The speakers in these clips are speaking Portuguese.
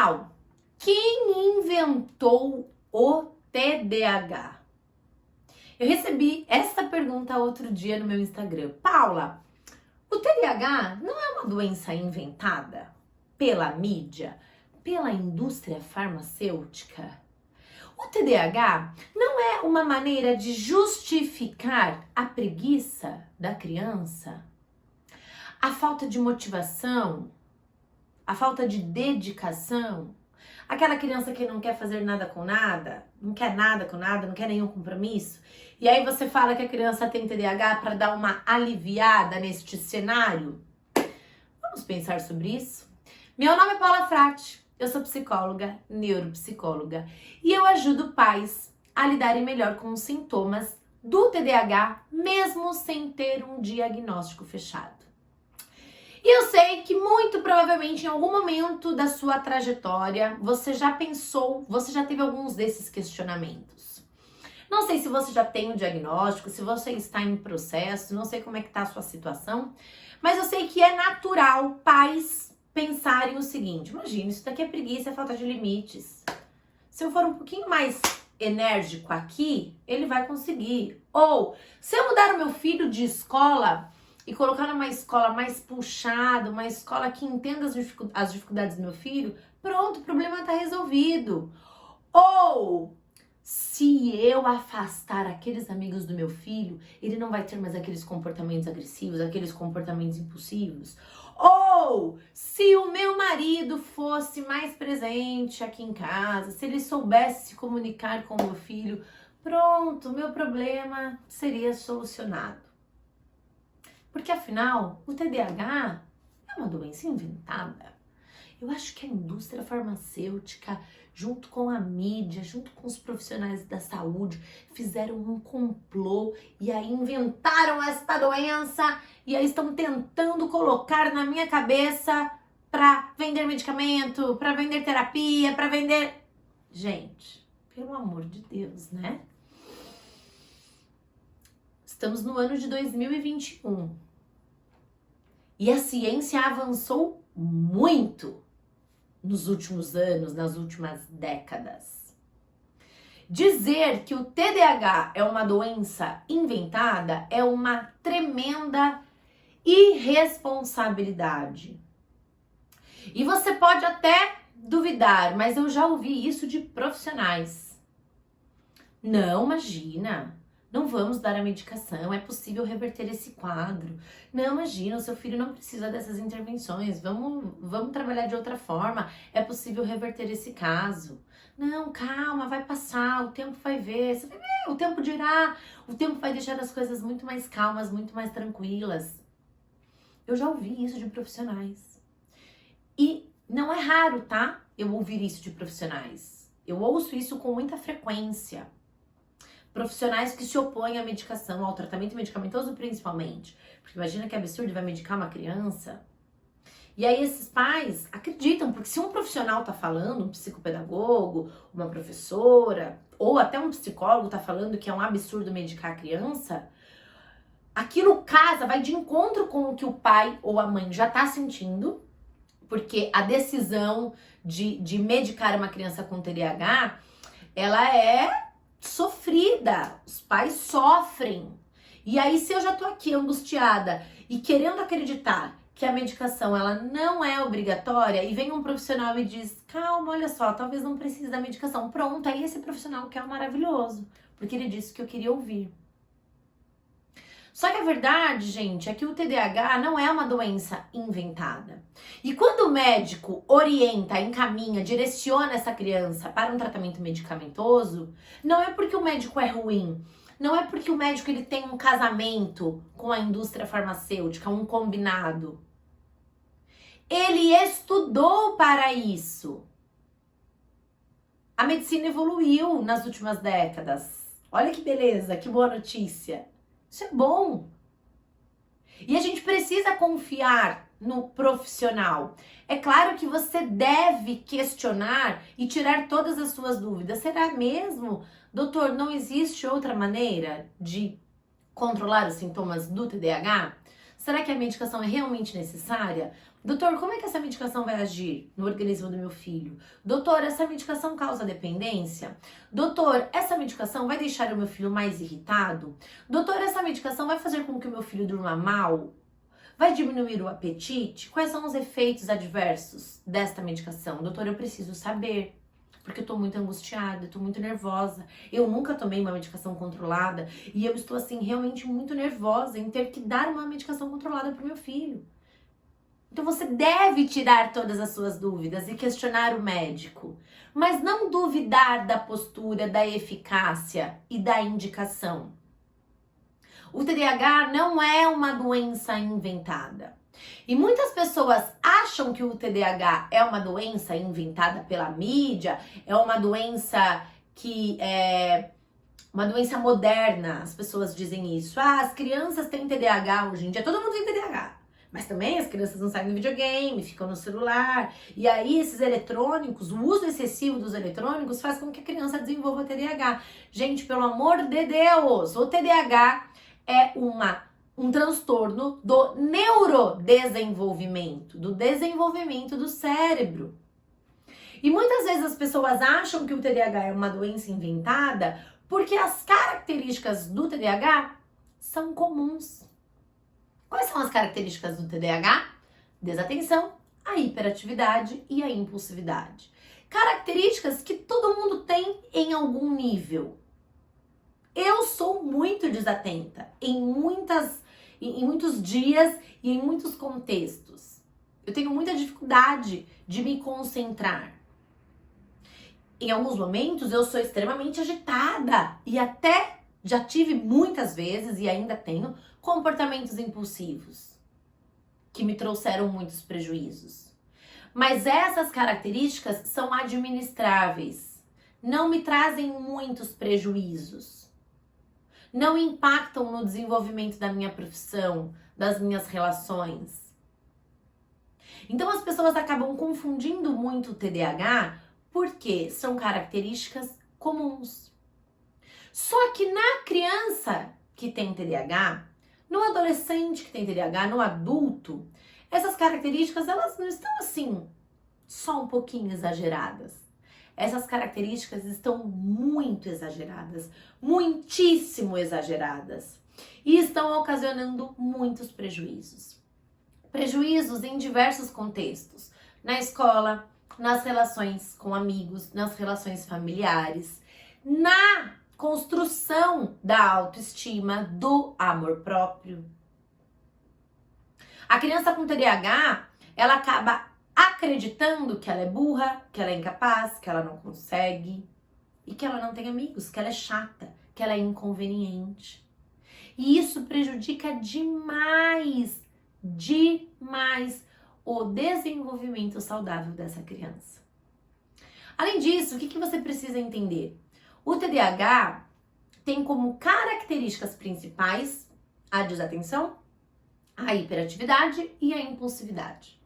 Pessoal, quem inventou o TDAH? Eu recebi essa pergunta outro dia no meu Instagram. Paula, o TDAH não é uma doença inventada pela mídia, pela indústria farmacêutica? O TDAH não é uma maneira de justificar a preguiça da criança? A falta de motivação? A falta de dedicação? Aquela criança que não quer fazer nada com nada, não quer nada com nada, não quer nenhum compromisso. E aí você fala que a criança tem TDAH para dar uma aliviada neste cenário? Vamos pensar sobre isso? Meu nome é Paula Frati, eu sou psicóloga, neuropsicóloga, e eu ajudo pais a lidarem melhor com os sintomas do TDAH, mesmo sem ter um diagnóstico fechado. E eu sei que muito provavelmente em algum momento da sua trajetória você já pensou, você já teve alguns desses questionamentos. Não sei se você já tem um diagnóstico, se você está em processo, não sei como é que está a sua situação, mas eu sei que é natural pais pensarem o seguinte: imagina, isso daqui é preguiça, é falta de limites. Se eu for um pouquinho mais enérgico aqui, ele vai conseguir. Ou, se eu mudar o meu filho de escola e colocar numa escola mais puxada, uma escola que entenda as dificuldades do meu filho, pronto, o problema está resolvido. Ou, se eu afastar aqueles amigos do meu filho, ele não vai ter mais aqueles comportamentos agressivos, aqueles comportamentos impulsivos. Ou, se o meu marido fosse mais presente aqui em casa, se ele soubesse se comunicar com o meu filho, pronto, o meu problema seria solucionado. Porque afinal, o TDAH é uma doença inventada. Eu acho que a indústria farmacêutica, junto com a mídia, junto com os profissionais da saúde, fizeram um complô e aí inventaram esta doença e aí estão tentando colocar na minha cabeça para vender medicamento, para vender terapia, para vender... Gente, pelo amor de Deus, né? Estamos no ano de 2021 e a ciência avançou muito nos últimos anos, nas últimas décadas. Dizer que o TDAH é uma doença inventada é uma tremenda irresponsabilidade. E você pode até duvidar, mas eu já ouvi isso de profissionais. Não, imagina, não vamos dar a medicação, é possível reverter esse quadro. Não, imagina, o seu filho não precisa dessas intervenções, vamos trabalhar de outra forma, é possível reverter esse caso. Não, calma, vai passar, o tempo vai ver, você vai ver, o tempo dirá, o tempo vai deixar as coisas muito mais calmas, muito mais tranquilas. Eu já ouvi isso de profissionais. E não é raro, tá? Eu ouvir isso de profissionais. Eu ouço isso com muita frequência. Profissionais que se opõem à medicação, ao tratamento medicamentoso principalmente. Porque imagina que absurdo, vai medicar uma criança. E aí esses pais acreditam, porque se um profissional tá falando, um psicopedagogo, uma professora, ou até um psicólogo tá falando que é um absurdo medicar a criança, aquilo casa, vai de encontro com o que o pai ou a mãe já tá sentindo, porque a decisão de medicar uma criança com TDAH, ela é sofrida, os pais sofrem. E aí, se eu já tô aqui angustiada e querendo acreditar que a medicação ela não é obrigatória, e vem um profissional e diz: calma, olha só, talvez não precise da medicação. Pronto, aí esse profissional que é maravilhoso, porque ele disse o que eu queria ouvir. Só que a verdade, gente, é que o TDAH não é uma doença inventada. E quando o médico orienta, encaminha, direciona essa criança para um tratamento medicamentoso, não é porque o médico é ruim, não é porque o médico ele tem um casamento com a indústria farmacêutica, um combinado. Ele estudou para isso. A medicina evoluiu nas últimas décadas. Olha que beleza, que boa notícia. Isso é bom. E a gente precisa confiar no profissional. É claro que você deve questionar e tirar todas as suas dúvidas. Será mesmo, doutor, não existe outra maneira de controlar os sintomas do TDAH? Será que a medicação é realmente necessária? Doutor, como é que essa medicação vai agir no organismo do meu filho? Doutor, essa medicação causa dependência? Doutor, essa medicação vai deixar o meu filho mais irritado? Doutor, essa medicação vai fazer com que o meu filho durma mal? Vai diminuir o apetite? Quais são os efeitos adversos desta medicação? Doutor, eu preciso saber, porque eu tô muito angustiada, eu tô muito nervosa. Eu nunca tomei uma medicação controlada e eu estou, assim, realmente muito nervosa em ter que dar uma medicação controlada pro meu filho. Então você deve tirar todas as suas dúvidas e questionar o médico, mas não duvidar da postura, da eficácia e da indicação. O TDAH não é uma doença inventada. E muitas pessoas acham que o TDAH é uma doença inventada pela mídia, é uma doença que é uma doença moderna. As pessoas dizem isso. Ah, as crianças têm TDAH hoje em dia, todo mundo tem TDAH. Mas também as crianças não saem do videogame, ficam no celular. E aí esses eletrônicos, o uso excessivo dos eletrônicos faz com que a criança desenvolva TDAH. Gente, pelo amor de Deus, o TDAH é um transtorno do neurodesenvolvimento, do desenvolvimento do cérebro. E muitas vezes as pessoas acham que o TDAH é uma doença inventada porque as características do TDAH são comuns. Quais são as características do TDAH? Desatenção, a hiperatividade e a impulsividade. Características que todo mundo tem em algum nível. Eu sou muito desatenta em muitos dias e em muitos contextos. Eu tenho muita dificuldade de me concentrar. Em alguns momentos eu sou extremamente agitada e até já tive muitas vezes e ainda tenho comportamentos impulsivos que me trouxeram muitos prejuízos. Mas essas características são administráveis, não me trazem muitos prejuízos, não impactam no desenvolvimento da minha profissão, das minhas relações. Então as pessoas acabam confundindo muito o TDAH porque são características comuns. Só que na criança que tem TDAH, no adolescente que tem TDAH, no adulto, essas características elas não estão assim só um pouquinho exageradas. Essas características estão muito exageradas, muitíssimo exageradas, e estão ocasionando muitos prejuízos. Prejuízos em diversos contextos, na escola, nas relações com amigos, nas relações familiares, na construção da autoestima, do amor próprio. A criança com TDAH, ela acaba acreditando que ela é burra, que ela é incapaz, que ela não consegue e que ela não tem amigos, que ela é chata, que ela é inconveniente. E isso prejudica demais o desenvolvimento saudável dessa criança. Além disso, o que você precisa entender? O TDAH tem como características principais a desatenção, a hiperatividade e a impulsividade.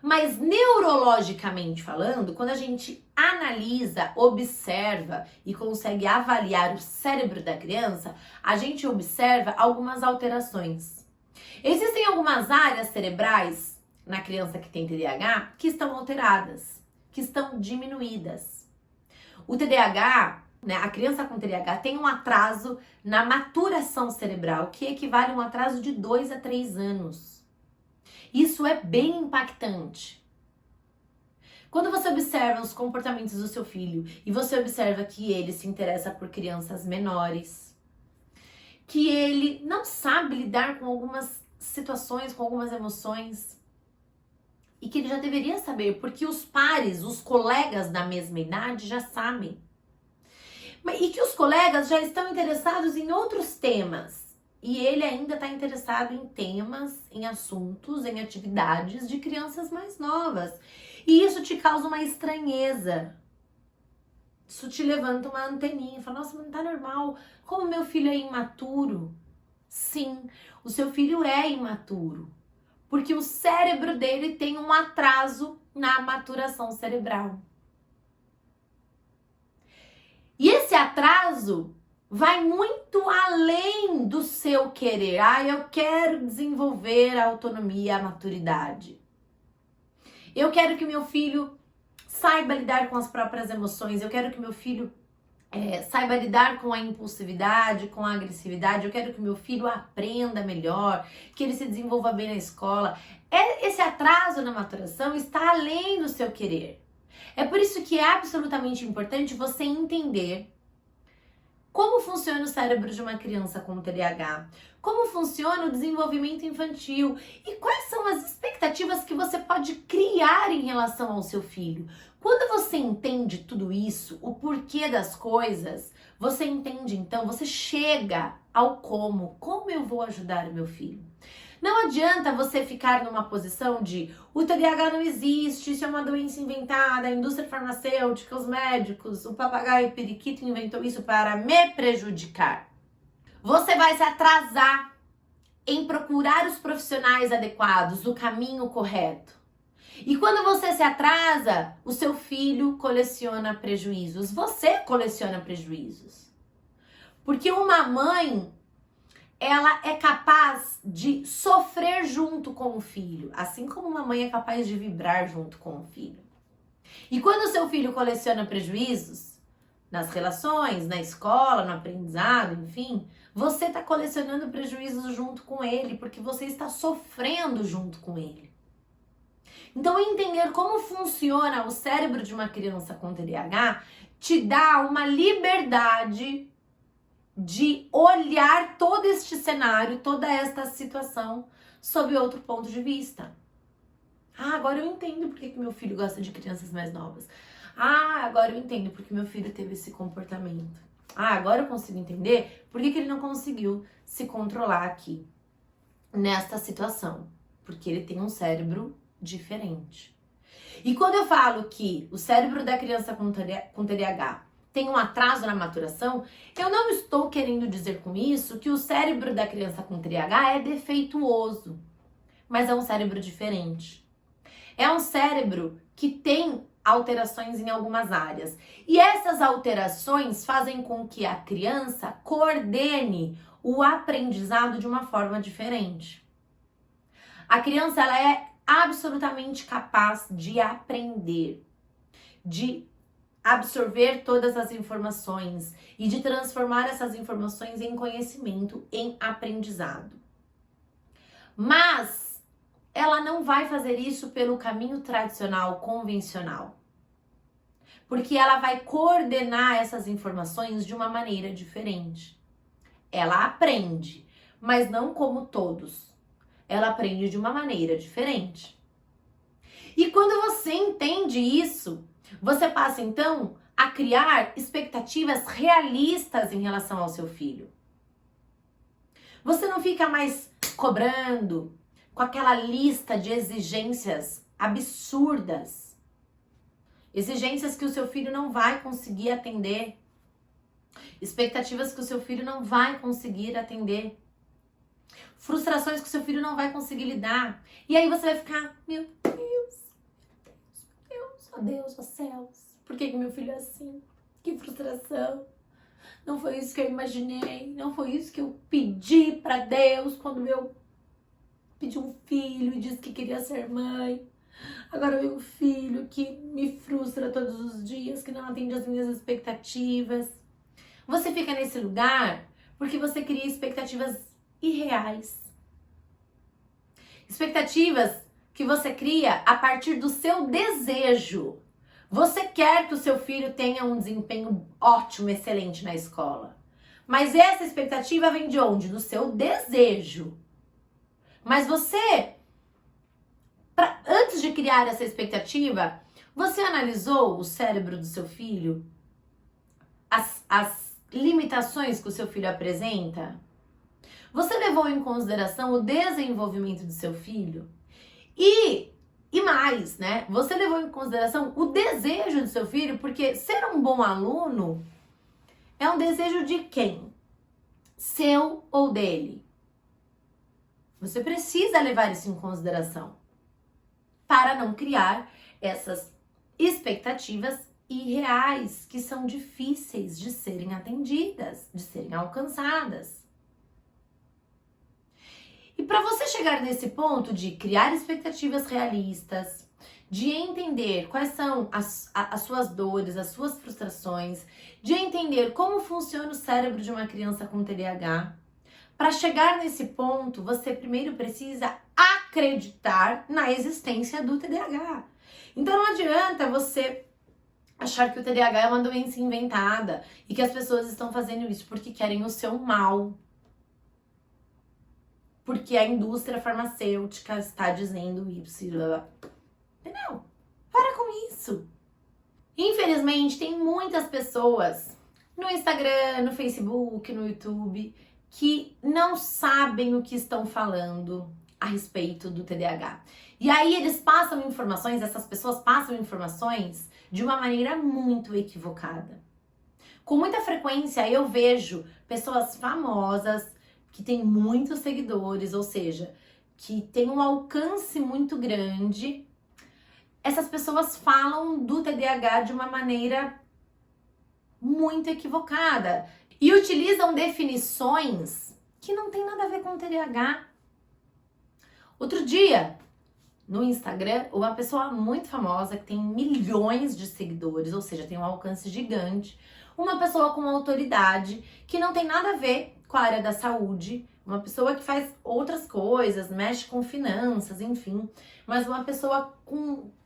Mas neurologicamente falando, quando a gente analisa, observa e consegue avaliar o cérebro da criança, a gente observa algumas alterações. Existem algumas áreas cerebrais na criança que tem TDAH que estão alteradas, que estão diminuídas. O TDAH, né, a criança com TDAH tem um atraso na maturação cerebral, que equivale a um atraso de 2 a 3 anos. Isso é bem impactante. Quando você observa os comportamentos do seu filho e você observa que ele se interessa por crianças menores, que ele não sabe lidar com algumas situações, com algumas emoções, e que ele já deveria saber, porque os pares, os colegas da mesma idade já sabem. E que os colegas já estão interessados em outros temas. E ele ainda está interessado em temas, em assuntos, em atividades de crianças mais novas. E isso te causa uma estranheza. Isso te levanta uma anteninha. Fala, nossa, mas não tá normal. Como meu filho é imaturo? Sim, o seu filho é imaturo. Porque o cérebro dele tem um atraso na maturação cerebral. E esse atraso vai muito além do seu querer. Ah, eu quero desenvolver a autonomia, a maturidade. Eu quero que meu filho saiba lidar com as próprias emoções. Eu quero que meu filho saiba lidar com a impulsividade, com a agressividade. Eu quero que meu filho aprenda melhor, que ele se desenvolva bem na escola. Esse atraso na maturação está além do seu querer. É por isso que é absolutamente importante você entender como funciona o cérebro de uma criança com TDAH, como funciona o desenvolvimento infantil e quais são as expectativas que você pode criar em relação ao seu filho. Quando você entende tudo isso, o porquê das coisas, você entende então, você chega ao como eu vou ajudar o meu filho. Não adianta você ficar numa posição de o TDAH não existe, isso é uma doença inventada, a indústria farmacêutica, os médicos, o papagaio periquito inventou isso para me prejudicar. Você vai se atrasar em procurar os profissionais adequados, o caminho correto. E quando você se atrasa, o seu filho coleciona prejuízos, você coleciona prejuízos. Porque uma mãe, ela é capaz de sofrer junto com o filho, assim como uma mãe é capaz de vibrar junto com o filho. E quando o seu filho coleciona prejuízos, nas relações, na escola, no aprendizado, enfim, você está colecionando prejuízos junto com ele, porque você está sofrendo junto com ele. Então, entender como funciona o cérebro de uma criança com TDAH te dá uma liberdade de olhar todo este cenário, toda esta situação sob outro ponto de vista. Ah, agora eu entendo porque que meu filho gosta de crianças mais novas. Ah, agora eu entendo porque meu filho teve esse comportamento. Ah, agora eu consigo entender por que ele não conseguiu se controlar aqui, nesta situação. Porque ele tem um cérebro diferente. E quando eu falo que o cérebro da criança com TDAH tem um atraso na maturação, eu não estou querendo dizer com isso que o cérebro da criança com TDAH é defeituoso, mas é um cérebro diferente. É um cérebro que tem alterações em algumas áreas. E essas alterações fazem com que a criança coordene o aprendizado de uma forma diferente. A criança, ela é absolutamente capaz de aprender, de absorver todas as informações e de transformar essas informações em conhecimento, em aprendizado. Mas ela não vai fazer isso pelo caminho tradicional, convencional. Porque ela vai coordenar essas informações de uma maneira diferente. Ela aprende, mas não como todos. Ela aprende de uma maneira diferente. E quando você entende isso, você passa então a criar expectativas realistas em relação ao seu filho. Você não fica mais cobrando com aquela lista de exigências absurdas. Exigências que o seu filho não vai conseguir atender. Expectativas que o seu filho não vai conseguir atender. Frustrações que o seu filho não vai conseguir lidar. E aí você vai ficar, meu Deus, ó céus, por que meu filho é assim? Que frustração. Não foi isso que eu imaginei, não foi isso que eu pedi pra Deus quando eu pedi um filho e disse que queria ser mãe. Agora eu tenho um filho que me frustra todos os dias, que não atende às minhas expectativas. Você fica nesse lugar porque você cria expectativas irreais. Expectativas que você cria a partir do seu desejo. Você quer que o seu filho tenha um desempenho ótimo, excelente na escola. Mas essa expectativa vem de onde? Do seu desejo. Mas você, antes de criar essa expectativa, você analisou o cérebro do seu filho? As limitações que o seu filho apresenta? Você levou em consideração o desenvolvimento do seu filho? E mais, né? Você levou em consideração o desejo do seu filho, porque ser um bom aluno é um desejo de quem? Seu ou dele? Você precisa levar isso em consideração para não criar essas expectativas irreais que são difíceis de serem atendidas, de serem alcançadas. E para você chegar nesse ponto de criar expectativas realistas, de entender quais são as suas dores, as suas frustrações, de entender como funciona o cérebro de uma criança com TDAH. Para chegar nesse ponto, você primeiro precisa acreditar na existência do TDAH. Então não adianta você achar que o TDAH é uma doença inventada e que as pessoas estão fazendo isso porque querem o seu mal. Porque a indústria farmacêutica está dizendo Y. Entendeu? Para com isso. Infelizmente, tem muitas pessoas no Instagram, no Facebook, no YouTube, que não sabem o que estão falando a respeito do TDAH. E aí eles passam informações, essas pessoas passam informações de uma maneira muito equivocada. Com muita frequência eu vejo pessoas famosas que têm muitos seguidores, ou seja, que têm um alcance muito grande. Essas pessoas falam do TDAH de uma maneira muito equivocada e utilizam definições que não tem nada a ver com o TDAH. Outro dia, no Instagram, uma pessoa muito famosa que tem milhões de seguidores, ou seja, tem um alcance gigante, uma pessoa com autoridade que não tem nada a ver com a área da saúde, uma pessoa que faz outras coisas, mexe com finanças, enfim, mas uma pessoa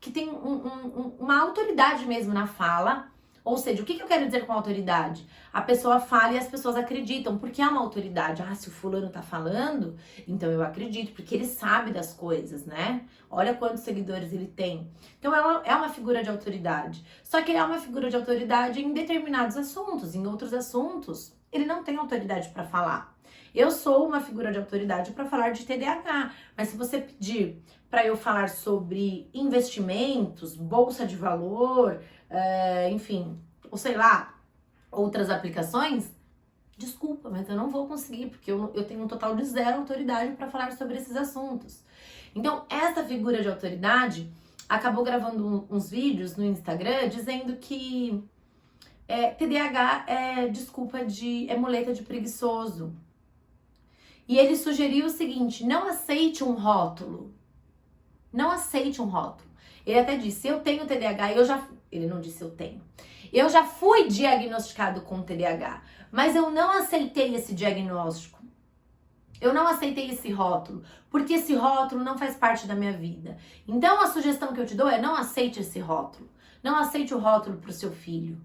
que tem uma autoridade mesmo na fala. Ou seja, o que eu quero dizer com autoridade? A pessoa fala e as pessoas acreditam, porque é uma autoridade. Ah, se o fulano tá falando, então eu acredito, porque ele sabe das coisas, né? Olha quantos seguidores ele tem. Então é uma figura de autoridade. Só que ele é uma figura de autoridade em determinados assuntos. Em outros assuntos, ele não tem autoridade para falar. Eu sou uma figura de autoridade para falar de TDAH, mas se você pedir para eu falar sobre investimentos, bolsa de valor, enfim, ou sei lá, outras aplicações, desculpa, mas eu não vou conseguir, porque eu tenho um total de zero autoridade para falar sobre esses assuntos. Então, essa figura de autoridade acabou gravando uns vídeos no Instagram dizendo que TDAH é muleta de preguiçoso. E ele sugeriu o seguinte: não aceite um rótulo. Não aceite um rótulo. Ele até disse, eu tenho TDAH, ele não disse eu tenho. Eu já fui diagnosticado com TDAH, mas eu não aceitei esse diagnóstico. Eu não aceitei esse rótulo, porque esse rótulo não faz parte da minha vida. Então a sugestão que eu te dou é não aceite esse rótulo. Não aceite o rótulo para o seu filho.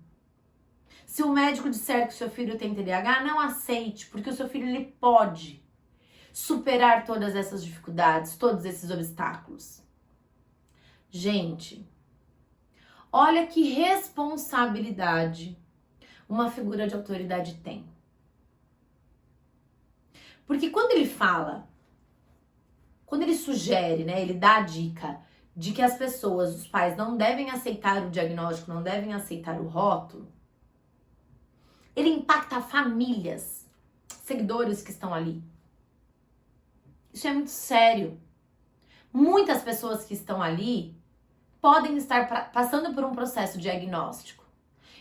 Se o médico disser que o seu filho tem TDAH, não aceite, porque o seu filho ele pode superar todas essas dificuldades, todos esses obstáculos. Gente, olha que responsabilidade uma figura de autoridade tem. Porque quando ele fala, quando ele sugere, né, ele dá a dica de que as pessoas, os pais, não devem aceitar o diagnóstico, não devem aceitar o rótulo, ele impacta famílias, seguidores que estão ali. Isso é muito sério. Muitas pessoas que estão ali podem estar passando por um processo diagnóstico.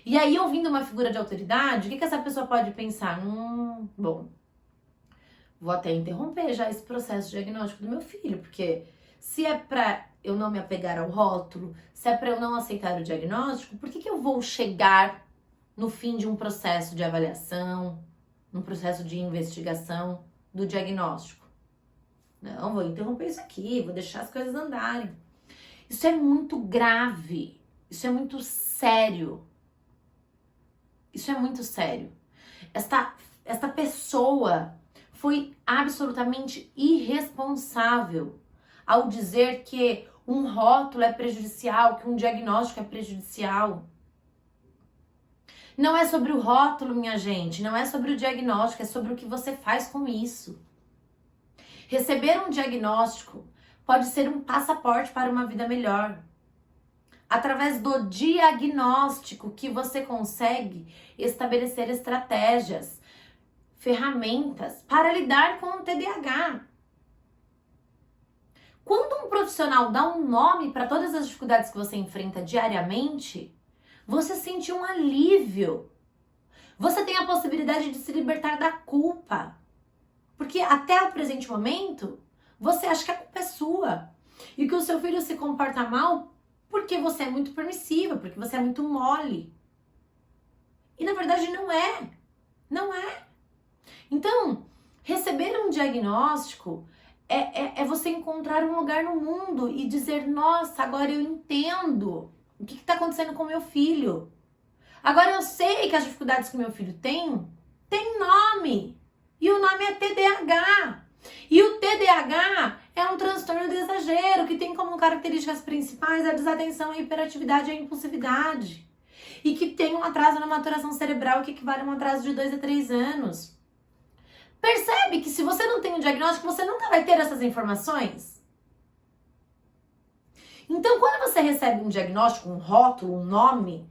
E aí, ouvindo uma figura de autoridade, o que essa pessoa pode pensar? Bom, vou até interromper já esse processo diagnóstico do meu filho, porque se é pra eu não me apegar ao rótulo, se é pra eu não aceitar o diagnóstico, por que eu vou chegar no fim de um processo de avaliação, num processo de investigação do diagnóstico? Não, vou interromper isso aqui, vou deixar as coisas andarem. Isso é muito grave, isso é muito sério. Isso é muito sério. Esta pessoa foi absolutamente irresponsável ao dizer que um rótulo é prejudicial, que um diagnóstico é prejudicial. Não é sobre o rótulo, minha gente, não é sobre o diagnóstico, é sobre o que você faz com isso. Receber um diagnóstico pode ser um passaporte para uma vida melhor. Através do diagnóstico que você consegue estabelecer estratégias, ferramentas para lidar com o TDAH. Quando um profissional dá um nome para todas as dificuldades que você enfrenta diariamente, você sente um alívio. Você tem a possibilidade de se libertar da culpa. Porque até o presente momento, você acha que a culpa é sua. E que o seu filho se comporta mal porque você é muito permissiva, porque você é muito mole. E na verdade não é. Não é. Então, receber um diagnóstico é você encontrar um lugar no mundo e dizer, nossa, agora eu entendo o que está acontecendo com meu filho. Agora eu sei que as dificuldades que meu filho tem nome. E o nome é TDAH. E o TDAH é um transtorno do exagero que tem como características principais a desatenção, a hiperatividade e a impulsividade. E que tem um atraso na maturação cerebral que equivale a um atraso de 2 a 3 anos. Percebe que se você não tem um diagnóstico, você nunca vai ter essas informações? Então, quando você recebe um diagnóstico, um rótulo, um nome,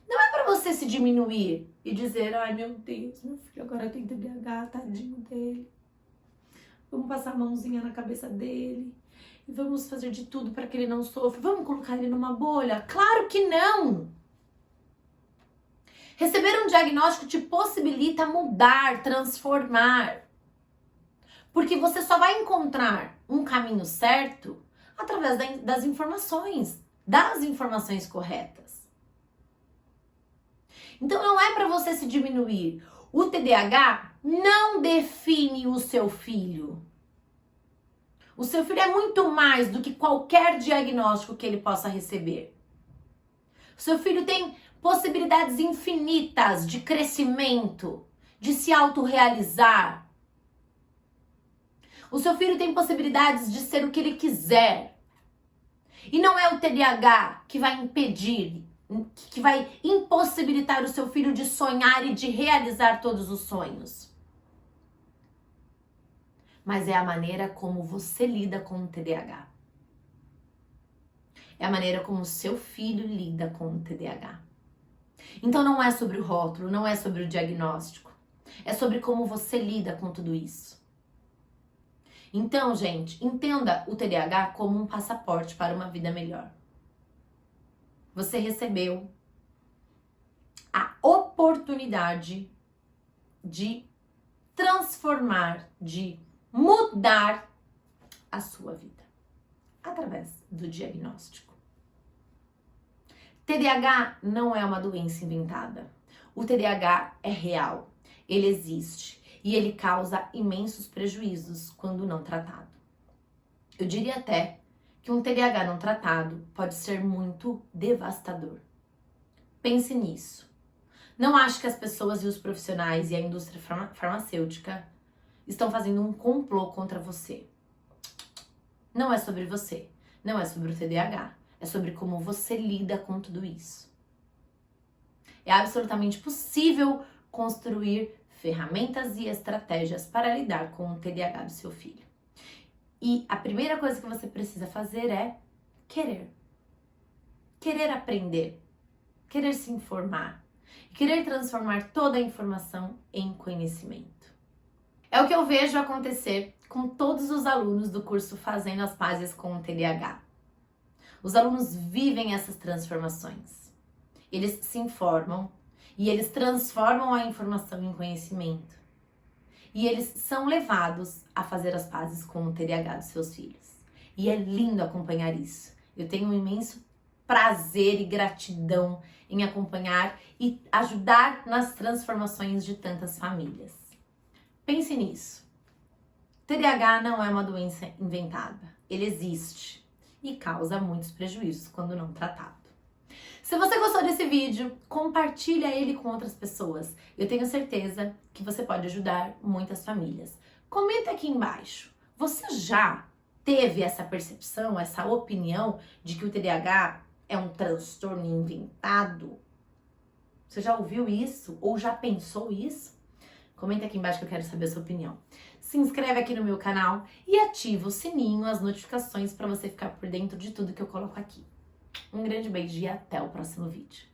não é para você se diminuir e dizer, ai meu Deus, meu filho agora tem TDAH, tadinho dele. Vamos passar a mãozinha na cabeça dele e vamos fazer de tudo para que ele não sofra. Vamos colocar ele numa bolha? Claro que não! Receber um diagnóstico te possibilita mudar, transformar. Porque você só vai encontrar um caminho certo através das informações corretas. Então não é para você se diminuir. O TDAH não define o seu filho. O seu filho é muito mais do que qualquer diagnóstico que ele possa receber. O seu filho tem possibilidades infinitas de crescimento, de se autorrealizar. O seu filho tem possibilidades de ser o que ele quiser. E não é o TDAH que vai impedir, que vai impossibilitar o seu filho de sonhar e de realizar todos os sonhos. Mas é a maneira como você lida com o TDAH. É a maneira como o seu filho lida com o TDAH. Então não é sobre o rótulo, não é sobre o diagnóstico. É sobre como você lida com tudo isso. Então, gente, entenda o TDAH como um passaporte para uma vida melhor. Você recebeu a oportunidade de transformar, de mudar a sua vida através do diagnóstico. TDAH não é uma doença inventada. O TDAH é real, ele existe e ele causa imensos prejuízos quando não tratado. Eu diria até que um TDAH não tratado pode ser muito devastador. Pense nisso. Não acho que as pessoas e os profissionais e a indústria farmacêutica estão fazendo um complô contra você. Não é sobre você, não é sobre o TDAH, é sobre como você lida com tudo isso. É absolutamente possível construir ferramentas e estratégias para lidar com o TDAH do seu filho. E a primeira coisa que você precisa fazer é querer. Querer aprender, querer se informar, querer transformar toda a informação em conhecimento. É o que eu vejo acontecer com todos os alunos do curso Fazendo as Pazes com o TDAH. Os alunos vivem essas transformações. Eles se informam e eles transformam a informação em conhecimento. E eles são levados a fazer as pazes com o TDAH dos seus filhos. E é lindo acompanhar isso. Eu tenho um imenso prazer e gratidão em acompanhar e ajudar nas transformações de tantas famílias. Pense nisso. TDAH não é uma doença inventada. Ele existe e causa muitos prejuízos quando não tratado. Se você gostou desse vídeo, compartilha ele com outras pessoas. Eu tenho certeza que você pode ajudar muitas famílias. Comenta aqui embaixo. Você já teve essa percepção, essa opinião de que o TDAH é um transtorno inventado? Você já ouviu isso? Ou já pensou isso? Comenta aqui embaixo que eu quero saber a sua opinião. Se inscreve aqui no meu canal e ativa o sininho, as notificações para você ficar por dentro de tudo que eu coloco aqui. Um grande beijo e até o próximo vídeo.